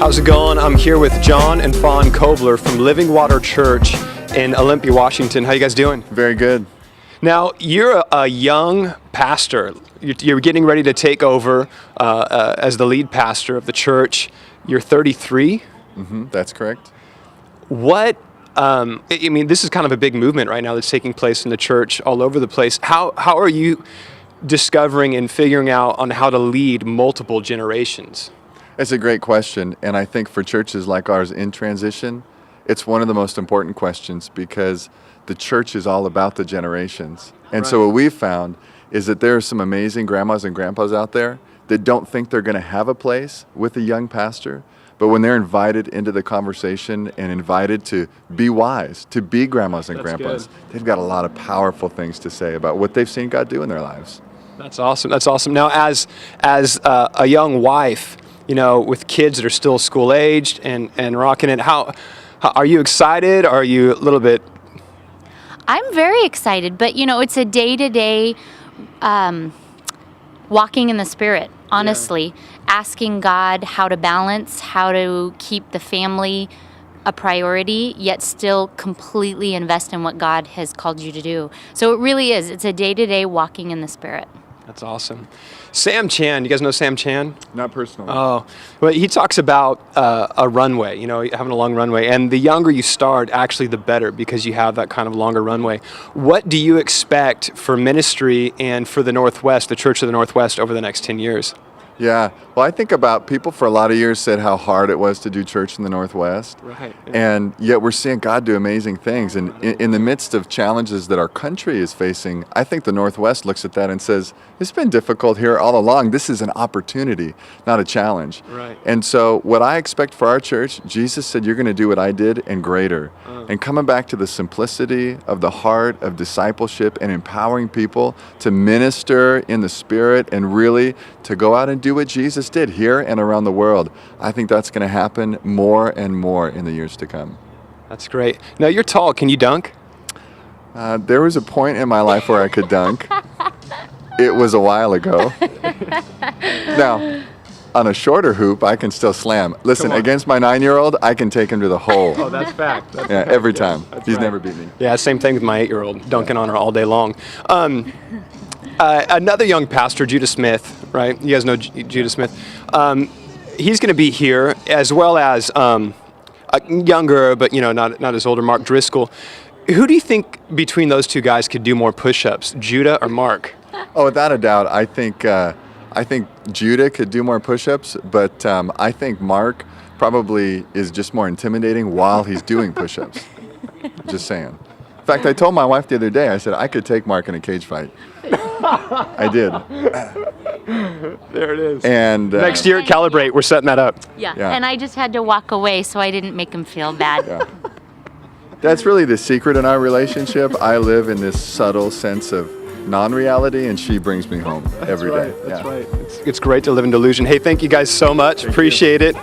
How's it going? I'm here with Jon and Fawn Cobler from Living Water Church in Olympia, Washington. How you guys doing? Very good. Now, you're a young pastor. You're getting ready to take over as the lead pastor of the church. You're 33? That's correct. What, this is kind of a big movement right now that's taking place in the church all over the place. How are you discovering and figuring out on how to lead multiple generations? It's a great question, and I think for churches like ours in transition, it's one of the most important questions because the church is all about the generations. And so what we've found is that there are some amazing grandmas and grandpas out there that don't think they're going to have a place with a young pastor, but when they're invited into the conversation and invited to be wise, to be grandmas and grandpas, they've got a lot of powerful things to say about what they've seen God do in their lives. That's awesome. That's awesome. Now, as a young wife, with kids that are still school aged and rocking it, how are you excited? Are you a little bit? I'm very excited, but it's a day-to-day walking in the Spirit, honestly, asking God how to balance, how to keep the family a priority, yet still completely invest in what God has called you to do. So it really is. It's a day-to-day walking in the Spirit. That's awesome. Sam Chan, you guys know Sam Chan? Not personally. Oh, well, he talks about a runway, having a long runway. And the younger you start, actually, the better because you have that kind of longer runway. What do you expect for ministry and for the Northwest, the Church of the Northwest, over the next 10 years? Yeah, well, I think about people for a lot of years said how hard it was to do church in the Northwest. Right. Yeah. And yet we're seeing God do amazing things. And in the midst of challenges that our country is facing, I think the Northwest looks at that and says, it's been difficult here all along. This is an opportunity, not a challenge. Right. And so what I expect for our church, Jesus said, you're going to do what I did and greater. And coming back to the simplicity of the heart of discipleship and empowering people to minister in the Spirit and really to go out and do what Jesus did here and around the world. I think that's going to happen more and more in the years to come. That's great. Now, you're tall. Can you dunk? There was a point in my life where I could dunk. It was a while ago. Now, on a shorter hoop, I can still slam. Listen, against my 9-year-old, I can take him to the hole. Oh, that's fact. That's fact. Every time. He's right. never beat me. Yeah, same thing with my 8-year-old, dunking on her all day long. Another young pastor, Judah Smith, right? You guys know Judah Smith. He's going to be here, as well as a younger, but not as older, Mark Driscoll. Who do you think between those two guys could do more push-ups, Judah or Mark? Oh, without a doubt, I think Judah could do more push-ups, but I think Mark probably is just more intimidating while he's doing push-ups. Just saying. In fact, I told my wife the other day, I said I could take Mark in a cage fight. I did. There it is. And next year at Calibrate, we're setting that up. Yeah, and I just had to walk away so I didn't make him feel bad. Yeah. That's really the secret in our relationship. I live in this subtle sense of non-reality, and she brings me home every day. That's right. It's great to live in delusion. Hey, thank you guys so much. Appreciate it.